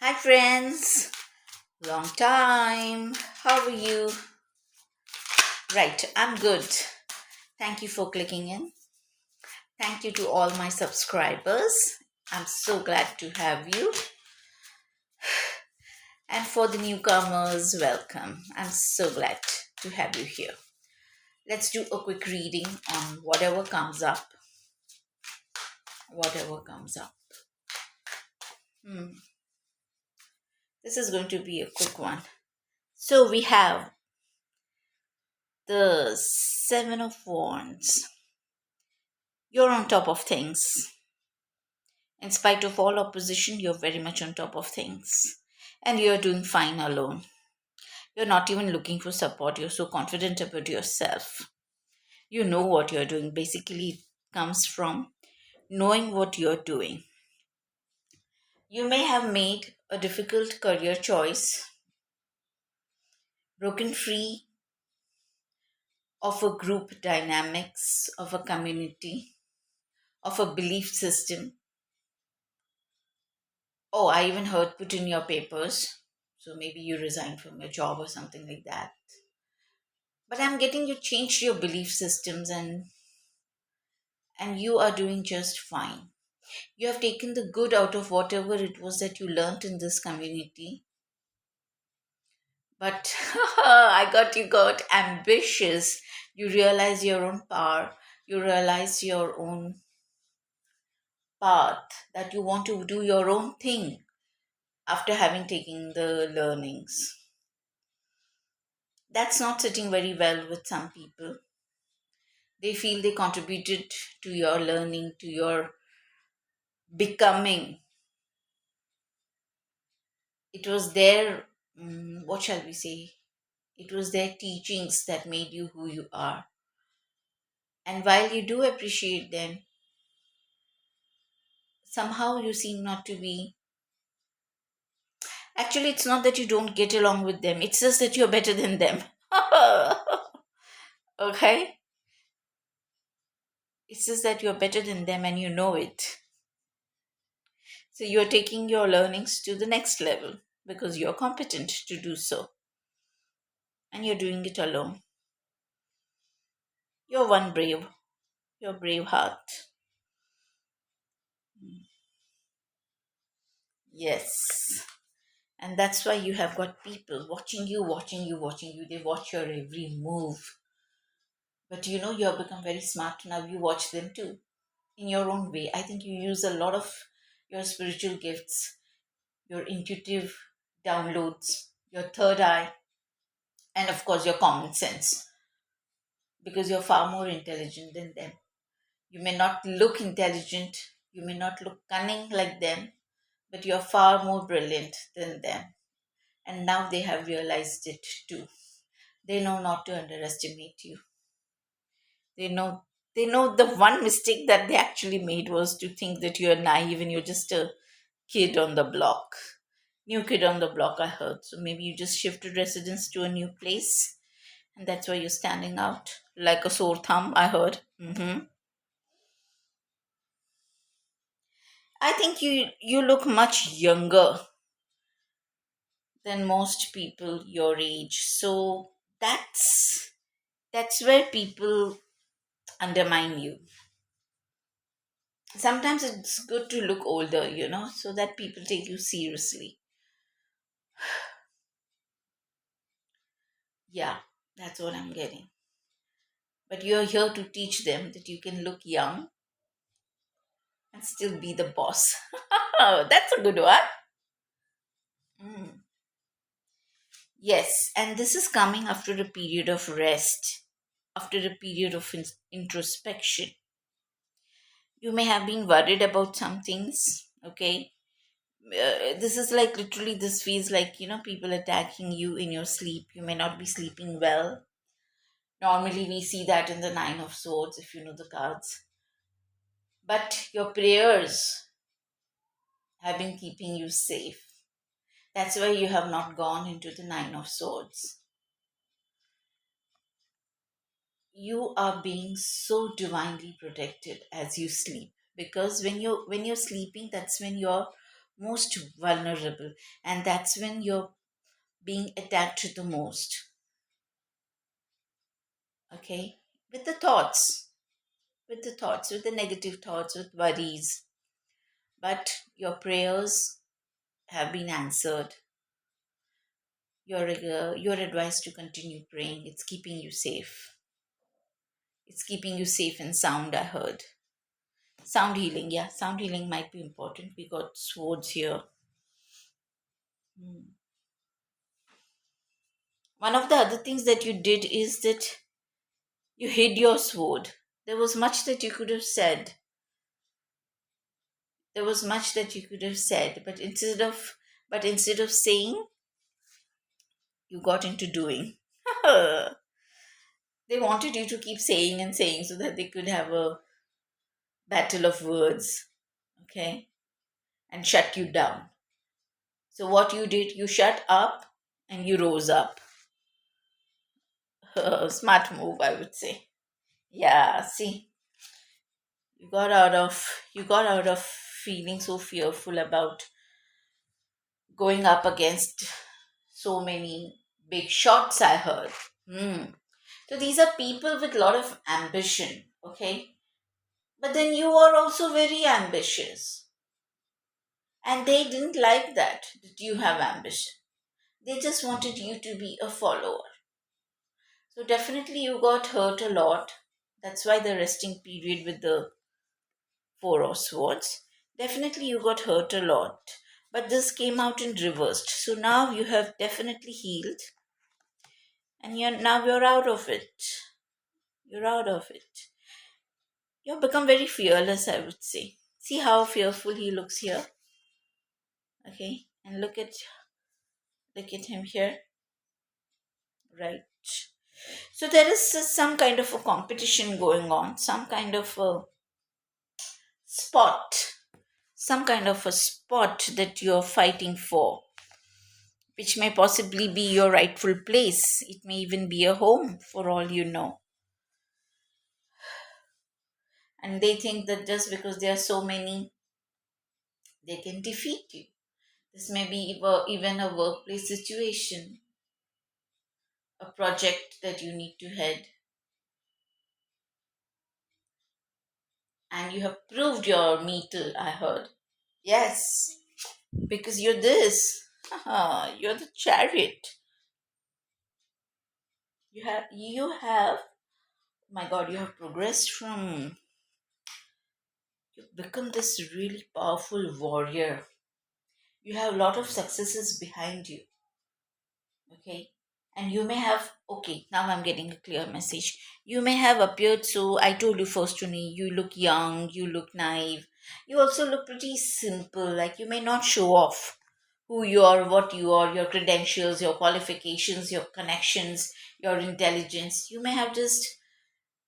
Hi, friends. Long time. How are you? Right, I'm good. Thank you for clicking in. Thank you to all my subscribers. I'm so glad to have you. And for the newcomers, welcome. I'm so glad to have you here. Let's do a quick reading on whatever comes up. Whatever comes up. Hmm. This is going to be a quick one. So we have the Seven of Wands. You're on top of things. In spite of all opposition, you're very much on top of things. And you're doing fine alone. You're not even looking for support. You're so confident about yourself. You know what you're doing. Basically, it comes from knowing what you're doing. You may have made a difficult career choice, broken free of a group dynamics, of a community, of a belief system. Oh, I even heard put in your papers. So maybe you resigned from your job or something like that. But I'm getting you changed your belief systems and you are doing just fine. You have taken the good out of whatever it was that you learned in this community. But you got ambitious. You realize your own power. You realize your own path, that you want to do your own thing after having taken the learnings. That's not sitting very well with some people. They feel they contributed to your learning, to your becoming. It was their, what shall we say? It was their teachings that made you who you are. And while you do appreciate them, somehow you seem not to be. Actually, it's not that you don't get along with them, it's just that you're better than them. Okay? It's just that you're better than them and you know it. So you're taking your learnings to the next level because you're competent to do so. And you're doing it alone. You're one brave. You're brave heart. Yes. And that's why you have got people watching you, watching you, watching you. They watch your every move. But you know, you have become very smart now. You watch them too in your own way. I think you use a lot of your spiritual gifts, your intuitive downloads, your third eye, and of course, your common sense because you're far more intelligent than them. You may not look intelligent, you may not look cunning like them, but you're far more brilliant than them. And now they have realized it too. They know not to underestimate you. They know the one mistake that they actually made was to think that you're naive and you're just a kid on the block. New kid on the block, I heard. So maybe you just shifted residence to a new place and that's why you're standing out like a sore thumb, I heard. I think you look much younger than most people your age. So that's where people undermine you. Sometimes it's good to look older, so that people take you seriously. Yeah, that's what I'm getting. But you're here to teach them that you can look young and still be the boss. Oh, that's a good one. Mm. Yes, and this is coming after a period of rest, after a period of introspection. You may have been worried about some things, okay? This is like literally, this feels like, people attacking you in your sleep. You may not be sleeping well. Normally, we see that in the Nine of Swords, if you know the cards. But your prayers have been keeping you safe. That's why you have not gone into the Nine of Swords. You are being so divinely protected as you sleep, because when you're sleeping, that's when your most vulnerable, and that's when you're being attacked the most. Okay, with the thoughts, with the negative thoughts, with worries. But your prayers have been answered. Your advice to continue praying, it's keeping you safe. It's keeping you safe and sound, I heard. Sound healing, yeah, sound healing might be important. We got swords here. Hmm. One of the other things that you did is that you hid your sword. There was much that you could have said. There was much that you could have said, but instead of saying, you got into doing. They wanted you to keep saying and saying so that they could have a battle of words, okay, and shut you down. So what you did, you shut up and you rose up. Smart move, I would say. Yeah, see, you got out of feeling so fearful about going up against so many big shots, I heard. Hmm. So these are people with a lot of ambition, okay? But then you are also very ambitious. And they didn't like that you have ambition. They just wanted you to be a follower. So definitely you got hurt a lot. That's why the resting period with the Four of Swords. Definitely you got hurt a lot. But this came out in reversed. So now you have definitely healed and you're out of it. You're out of it. You've become very fearless, I would say. See how fearful he looks here? Okay. And look at him here. Right. So there is some kind of a competition going on, spot, some kind of a spot that you're fighting for, which may possibly be your rightful place. It may even be a home for all you know. And they think that just because there are so many, they can defeat you. This may be even a workplace situation, a project that you need to head, and you have proved your mettle, I heard. Yes, because you're this. You're the chariot. You have my god, you have progressed from you've become this really powerful warrior. You have a lot of successes behind you, okay? And you may have, okay, now I'm getting a clear message. You may have appeared, so I told you first to me, you look young, you look naive. You also look pretty simple, like you may not show off who you are, what you are, your credentials, your qualifications, your connections, your intelligence. You may have just,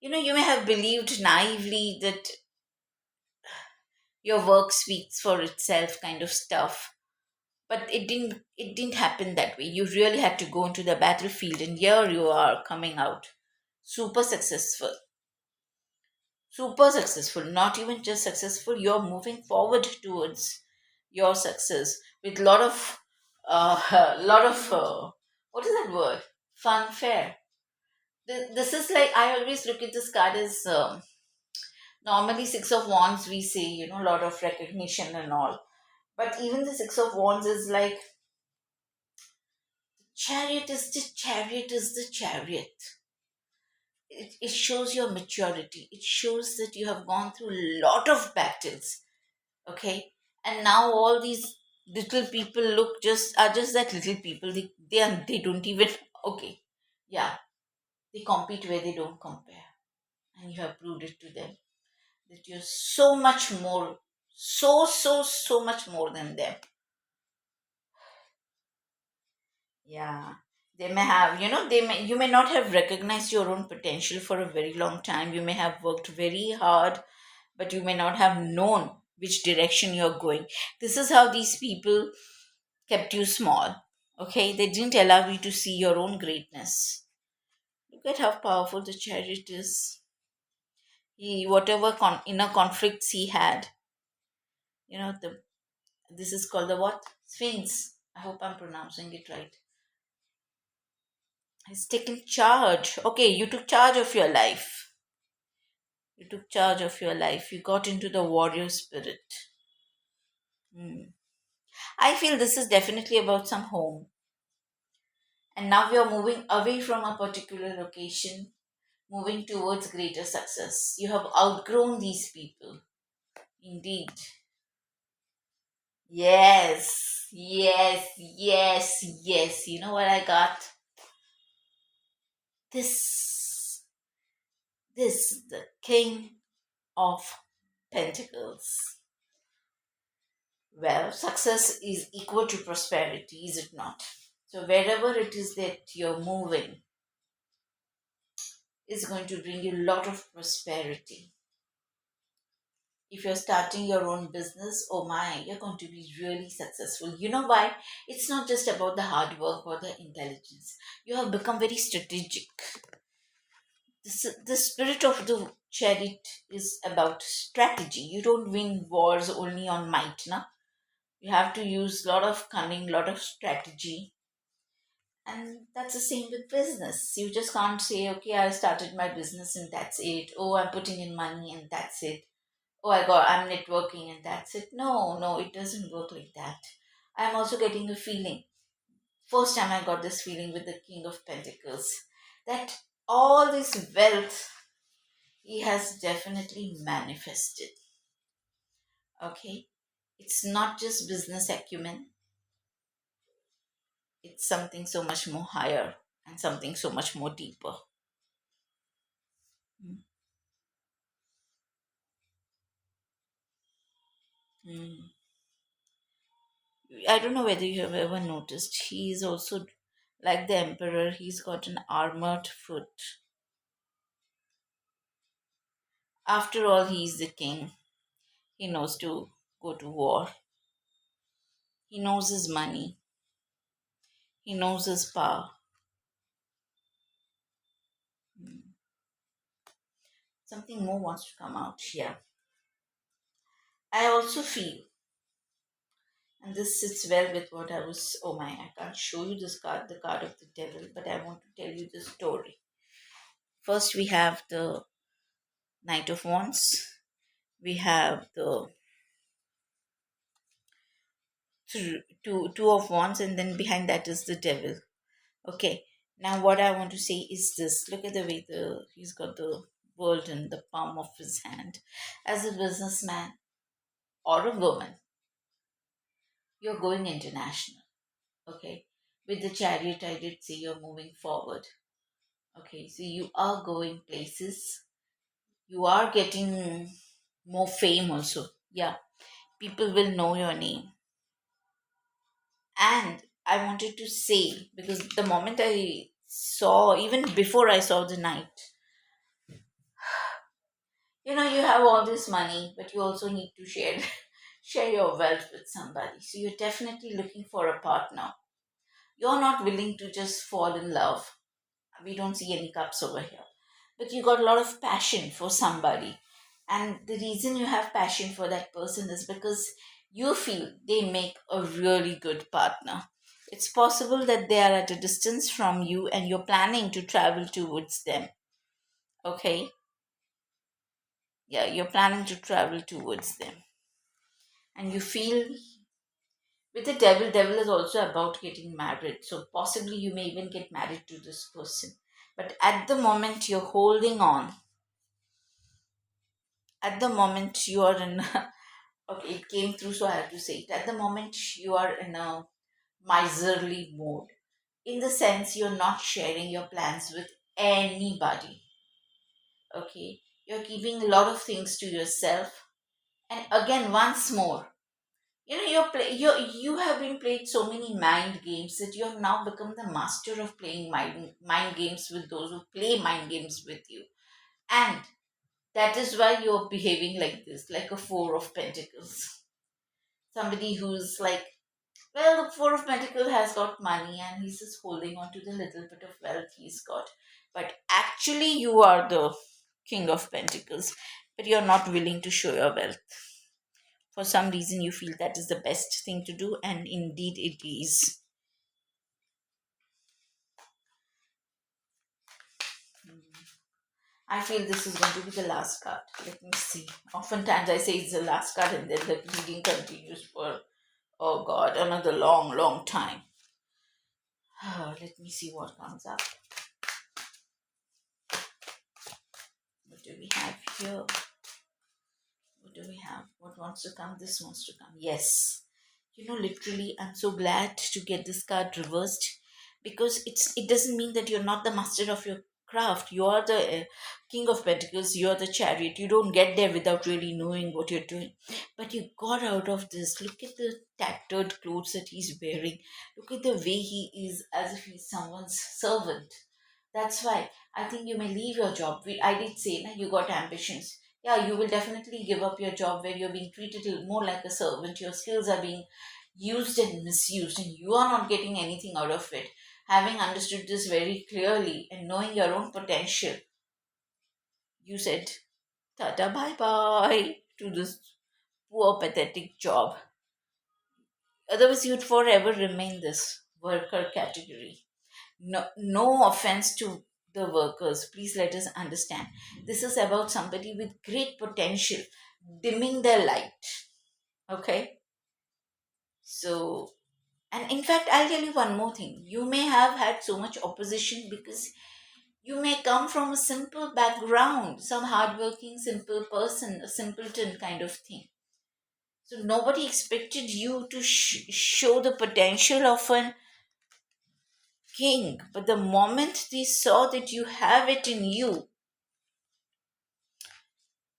you may have believed naively that your work speaks for itself, kind of stuff. But it didn't happen that way. You really had to go into the battlefield, and here you are coming out super successful. Super successful, not even just successful, you're moving forward towards your success with a lot of lot of what is that word, funfair. This is like, I always look at this card as, normally Six of Wands, we say, a lot of recognition and all, but even the Six of Wands is like, chariot. It shows your maturity. It shows that you have gone through a lot of battles, okay? And now all these little people are just that little people. They don't even, okay, yeah, they compete where they don't compare, and you have proved it to them that you're so much more, so much more than them. Yeah, you may not have recognized your own potential for a very long time. You may have worked very hard, but you may not have known which direction you're going. This is how these people kept you small. Okay, they didn't allow you to see your own greatness. Look at how powerful the chariot is. Whatever inner conflicts he had, you know, the This is called the what? Sphinx. I hope I'm pronouncing it right. He's taken charge. Okay, you took charge of your life. You took charge of your life. You got into the warrior spirit. Hmm. I feel this is definitely about some home. And now we are moving away from a particular location, moving towards greater success. You have outgrown these people. Indeed. Yes, yes, yes, yes. You know what I got? This, the King of Pentacles. Well, success is equal to prosperity, is it not? So, wherever it is that you're moving, is going to bring you a lot of prosperity. If you're starting your own business, oh my, you're going to be really successful. You know why? It's not just about the hard work or the intelligence. You have become very strategic. The spirit of the chariot is about strategy. You don't win wars only on might, na? You have to use a lot of cunning, lot of strategy. And that's the same with business. You just can't say, okay, I started my business and that's it. Oh, I'm putting in money and that's it. Oh, I'm networking and that's it. No, no, it doesn't work like that. I'm also getting a feeling. First time I got this feeling with the King of Pentacles that all this wealth he has definitely manifested. Okay? It's not just business acumen, it's something so much more higher and something so much more deeper. Mm. Mm. I don't know whether you have ever noticed, he is also like the emperor, he's got an armored foot. After all, he is the king. He knows to go to war. He knows his money. He knows his power. Mm. Something more wants to come out here. I also feel, and this sits well with what I was. Oh my, I can't show you this card, the card of the devil, but I want to tell you the story. First, we have the Knight of Wands. We have the two of Wands, and then behind that is the devil. Okay. Now, what I want to say is this: look at the way he's got the world in the palm of his hand. As a businessman or a woman, you're going international. Okay. With the chariot, I did say you're moving forward. Okay. So you are going places. You are getting more fame also. Yeah. People will know your name. And I wanted to say, because the moment I saw, even before I saw the night, you have all this money, but you also need to share share your wealth with somebody. So you're definitely looking for a partner. You're not willing to just fall in love. We don't see any cups over here. But you got a lot of passion for somebody. And the reason you have passion for that person is because you feel they make a really good partner. It's possible that they are at a distance from you and you're planning to travel towards them. Okay? Yeah, you're planning to travel towards them. And you feel with the devil is also about getting married. So possibly you may even get married to this person. But at the moment you're holding on, at the moment you are in okay, it came through, so I have to say it. At the moment you are in a miserly mode. In the sense you're not sharing your plans with anybody. Okay. You're keeping a lot of things to yourself. And again, once more, you have been played so many mind games that you have now become the master of playing mind games with those who play mind games with you. And that is why you're behaving like this, like a four of pentacles. Somebody who's like, well, the four of pentacles has got money and he's just holding on to the little bit of wealth he's got. But actually you are the king of pentacles, but you're not willing to show your wealth. For some reason, you feel that is the best thing to do, and indeed it is. I feel this is going to be the last card. Let me see. Oftentimes I say it's the last card, and then the reading continues for, oh God, another long, long time. Let me see what comes up. What do we have here? What do we have? What wants to come? This wants to come. Yes. Literally, I'm so glad to get this card reversed, because it doesn't mean that you're not the master of your craft. You are the king of pentacles. You are the chariot. You don't get there without really knowing what you're doing. But you got out of this. Look at the tattered clothes that he's wearing. Look at the way he is, as if he's someone's servant. That's why I think you may leave your job. I did say, na, you got ambitions. Yeah, you will definitely give up your job where you're being treated more like a servant. Your skills are being used and misused, and you are not getting anything out of it. Having understood this very clearly and knowing your own potential, you said tata bye bye to this poor, pathetic job. Otherwise, you'd forever remain this worker category. No offense to the workers. Please let us understand. This is about somebody with great potential dimming their light. Okay? So, and in fact, I'll tell you one more thing. You may have had so much opposition because you may come from a simple background, some hardworking, simple person, a simpleton kind of thing. So, nobody expected you to show the potential of an king. But the moment they saw that you have it in you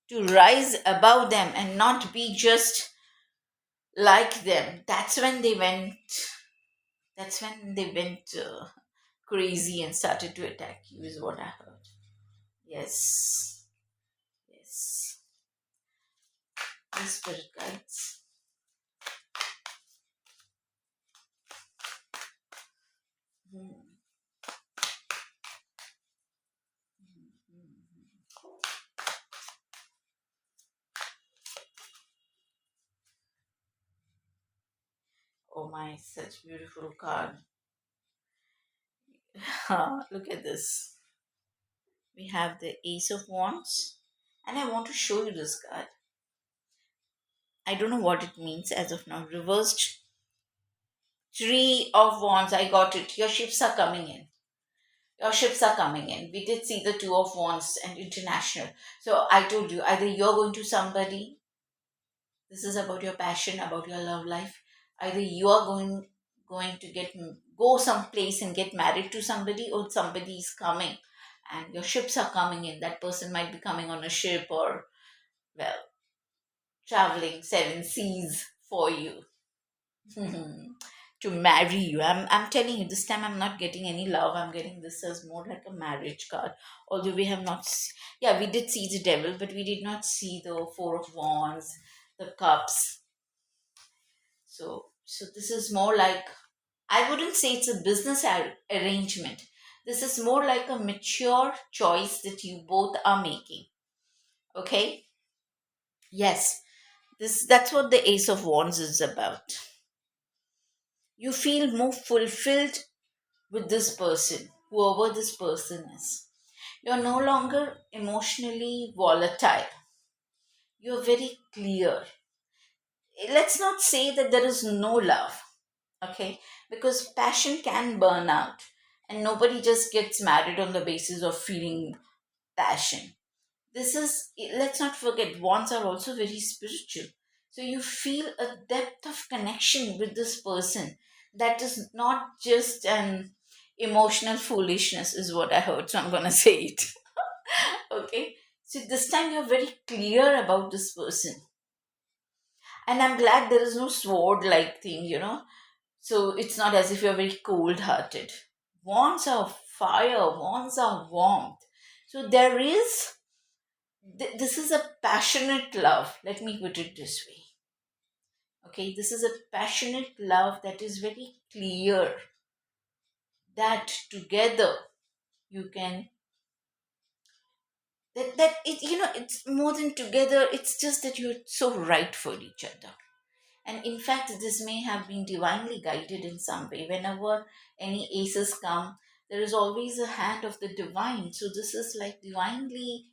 to rise above them and not be just like them, that's when they went crazy and started to attack you, is what I heard. Yes. Yes. The spirit guides. Hmm. Oh my, such beautiful card. Look at this. We have the Ace of Wands, and I want to show you this card. I don't know what it means as of now. Reversed Three of Wands. I got it. Your ships are coming in. Your ships are coming in. We did see the Two of Wands and international. So I told you, either you're going to somebody, this is about your passion, about your love life. Either you are going to go someplace and get married to somebody, or somebody is coming and your ships are coming in. That person might be coming on a ship, or, well, traveling seven seas for you. To marry you. I'm telling you, this time I'm not getting any love. I'm getting this as more like a marriage card. Although we have not, yeah, we did see the devil, but we did not see the Four of Wands, the cups. So this is more like, I wouldn't say it's a business arrangement. This is more like a mature choice that you both are making. Okay? Yes. That's what the Ace of Wands is about. You feel more fulfilled with this person, whoever this person is. You're no longer emotionally volatile. You're very clear. Let's not say that there is no love, okay? Because passion can burn out, and nobody just gets married on the basis of feeling passion. Let's not forget, wands are also very spiritual. So you feel a depth of connection with this person that is not just an emotional foolishness, is what I heard. So I'm going to say it. Okay. So this time you're very clear about this person. And I'm glad there is no sword like thing. So it's not as if you're very cold hearted. Wands are fire, wands are warmth. So this is a passionate love. Let me put it this way. Okay, this is a passionate love that is very clear, that together you can That it, it's more than together, it's just that you're so right for each other. And in fact, this may have been divinely guided in some way. Whenever any aces come, there is always a hand of the divine. So this is like divinely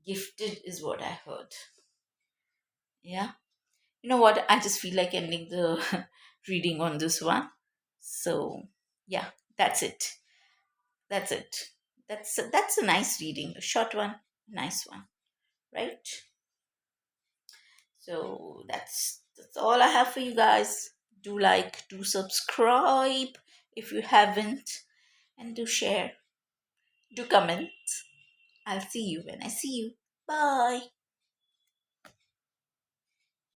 gifted, is what I heard. Yeah. You know what? I just feel like ending the reading on this one. So, yeah, that's it. That's it. That's a nice reading, a short one, nice one, right? So that's all I have for you guys. Do like, do subscribe if you haven't, and do share, do comment. I'll see you when I see you. Bye.